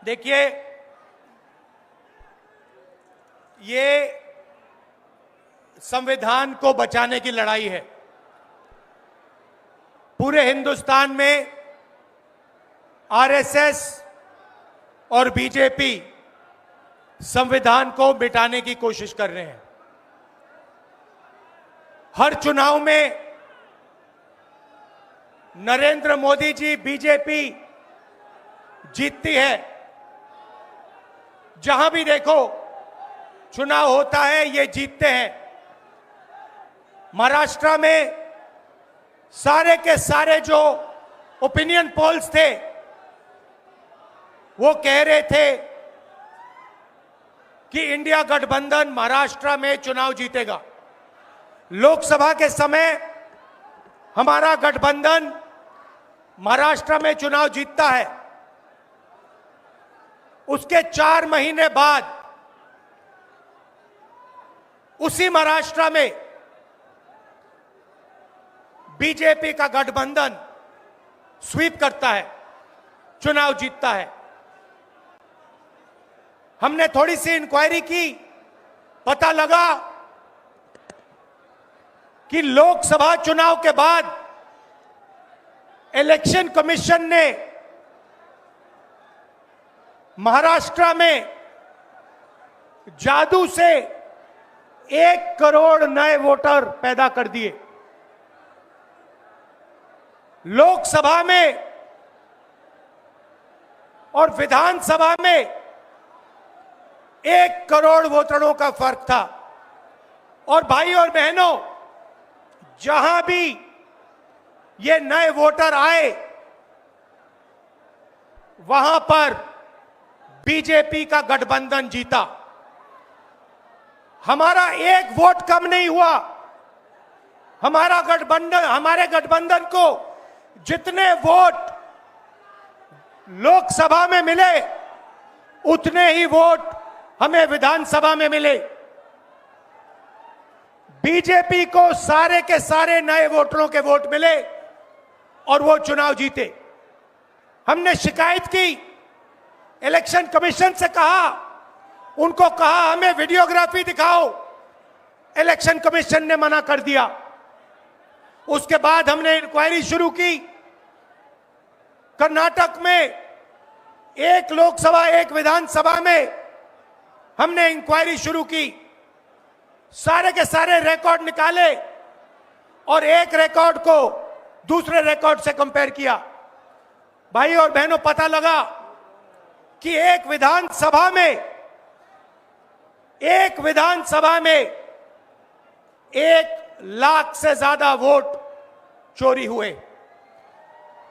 देखिए, ये संविधान को बचाने की लड़ाई है। पूरे हिंदुस्तान में आरएसएस और बीजेपी संविधान को मिटाने की कोशिश कर रहे हैं। हर चुनाव में नरेंद्र मोदी जी, बीजेपी जीतती है। जहां भी देखो चुनाव होता है, ये जीतते हैं। महाराष्ट्र में सारे के सारे जो ओपिनियन पोल्स थे वो कह रहे थे कि इंडिया गठबंधन महाराष्ट्र में चुनाव जीतेगा। लोकसभा के समय हमारा गठबंधन महाराष्ट्र में चुनाव जीतता है। उसके 4 महीने बाद उसी महाराष्ट्र में बीजेपी का गठबंधन स्वीप करता है, चुनाव जीतता है। हमने थोड़ी सी इंक्वायरी की, पता लगा कि लोकसभा चुनाव के बाद इलेक्शन कमीशन ने महाराष्ट्र में जादू से 1 करोड़ नए वोटर पैदा कर दिए। लोकसभा में और विधानसभा में 1 करोड़ वोटरों का फर्क था। और भाई और बहनों, जहां भी ये नए वोटर आए, वहां पर बीजेपी का गठबंधन जीता। हमारा 1 वोट कम नहीं हुआ। हमारे गठबंधन को जितने वोट लोकसभा में मिले, उतने ही वोट हमें विधानसभा में मिले। बीजेपी को सारे के सारे नए वोटरों के वोट मिले और वो चुनाव जीते। हमने शिकायत की, इलेक्शन कमीशन से कहा, उनको कहा हमें वीडियोग्राफी दिखाओ। इलेक्शन कमीशन ने मना कर दिया। उसके बाद हमने इंक्वायरी शुरू की। कर्नाटक में 1 लोकसभा 1 विधानसभा में हमने इंक्वायरी शुरू की। सारे के सारे रिकॉर्ड निकाले और एक रिकॉर्ड को दूसरे रिकॉर्ड से कंपेयर किया। भाई और बहनों, पता लगा कि एक विधानसभा में 1 लाख से ज्यादा वोट चोरी हुए।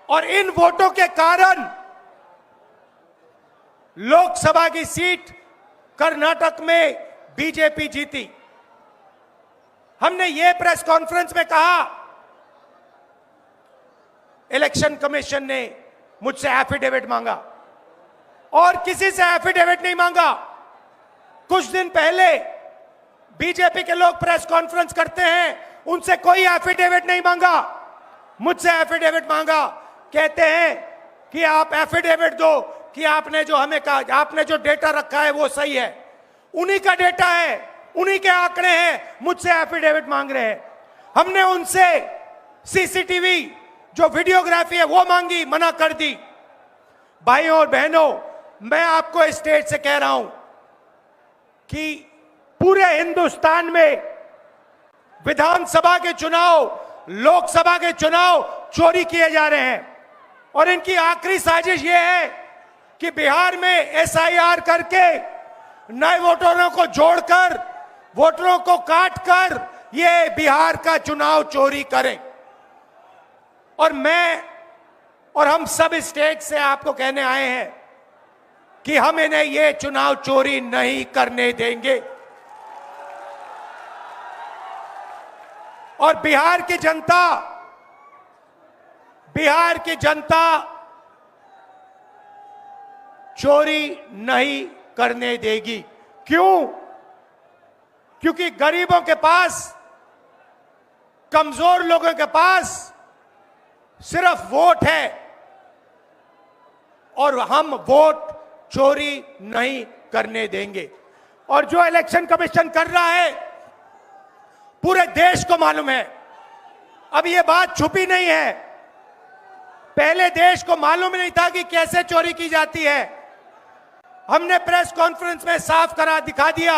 और इन वोटों के कारण लोकसभा की सीट कर्नाटक में बीजेपी जीती। हमने ये प्रेस कॉन्फ्रेंस में कहा, इलेक्शन कमीशन ने मुझसे एफिडेविट मांगा और किसी से एफिडेविट नहीं मांगा। कुछ दिन पहले बीजेपी के लोग प्रेस कॉन्फ्रेंस करते हैं, उनसे कोई एफिडेविट नहीं मांगा, मुझसे एफिडेविट मांगा। कहते हैं कि आप एफिडेविट दो कि आपने जो हमें कहा, आपने जो डेटा रखा है वो सही है। उन्हीं का डेटा है, उन्हीं के आंकड़े हैं, मुझसे एफिडेविट मांग रहे हैं। हमने उनसे सीसीटीवी जो वीडियोग्राफी है वो मांगी, मना कर दी। भाइयों और बहनों, मैं आपको इस स्टेज से कह रहा हूं कि पूरे हिंदुस्तान में विधानसभा के चुनाव, लोकसभा के चुनाव चोरी किए जा रहे हैं। और इनकी आखिरी साजिश यह है कि बिहार में एसआईआर करके नए वोटरों को जोड़कर, वोटरों को काटकर ये बिहार का चुनाव चोरी करें। और मैं और हम सब स्टेट से आपको कहने आए हैं कि हम इन्हें ये चुनाव चोरी नहीं करने देंगे। और बिहार की जनता चोरी नहीं करने देगी। क्यों? क्योंकि गरीबों के पास, कमजोर लोगों के पास सिर्फ वोट है और हम वोट चोरी नहीं करने देंगे। और जो इलेक्शन कमीशन कर रहा है पूरे देश को मालूम है। अब ये बात छुपी नहीं है, पहले देश को मालूम नहीं था कि कैसे चोरी की जाती है। हमने प्रेस कॉन्फ्रेंस में साफ करा दिखा दिया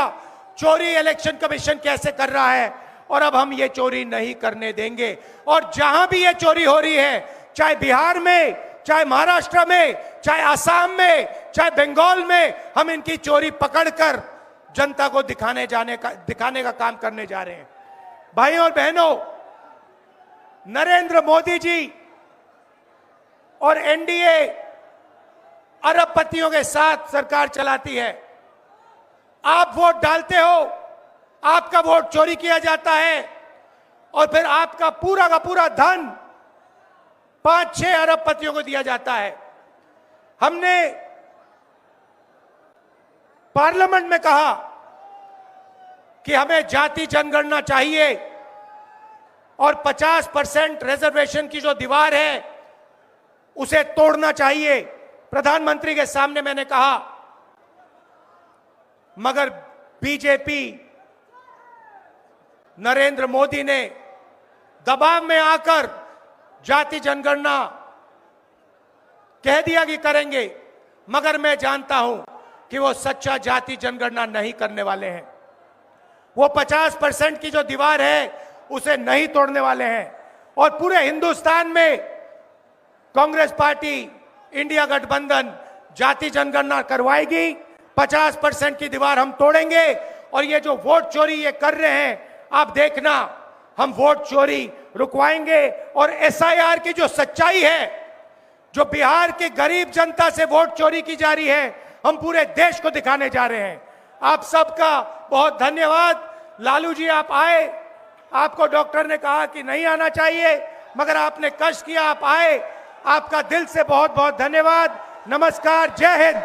चोरी इलेक्शन कमीशन कैसे कर रहा है, और अब हम ये चोरी नहीं करने देंगे। और जहां भी ये चोरी हो रही है, चाहे बिहार में, चाहे महाराष्ट्र में, चाहे असम में, चाहे बंगाल में, हम इनकी चोरी पकड़कर जनता को दिखाने का काम करने जा रहे हैं। भाइयों और बहनों, नरेंद्र मोदी जी और एनडीए अरबपतियों के साथ सरकार चलाती है। आप वोट डालते हो, आपका वोट चोरी किया जाता है और फिर आपका पूरा का पूरा धन 5-6 अरबपतियों को दिया जाता है। हमने पार्लियामेंट में कहा कि हमें जाति जनगणना चाहिए और 50% रिजर्वेशन की जो दीवार है उसे तोड़ना चाहिए। प्रधानमंत्री के सामने मैंने कहा, मगर बीजेपी, नरेंद्र मोदी ने दबाव में आकर जाति जनगणना कह दिया कि करेंगे, मगर मैं जानता हूं कि वो सच्चा जाति जनगणना नहीं करने वाले हैं। वो 50% की जो दीवार है उसे नहीं तोड़ने वाले हैं। और पूरे हिंदुस्तान में कांग्रेस पार्टी, इंडिया गठबंधन जाति जनगणना करवाएगी, 50% की दीवार हम तोड़ेंगे। और ये जो वोट चोरी ये कर रहे हैं, आप देखना, हम वोट चोरी रुकवाएंगे। और एसआईआर की जो सच्चाई है, जो बिहार के गरीब जनता से वोट चोरी की जा रही है, हम पूरे देश को दिखाने जा रहे हैं। आप सबका बहुत धन्यवाद। लालू जी, आप आए, आपको डॉक्टर ने कहा कि नहीं आना चाहिए, मगर आपने कष्ट किया, आप आए। आपका दिल से बहुत बहुत धन्यवाद। नमस्कार, जय हिंद।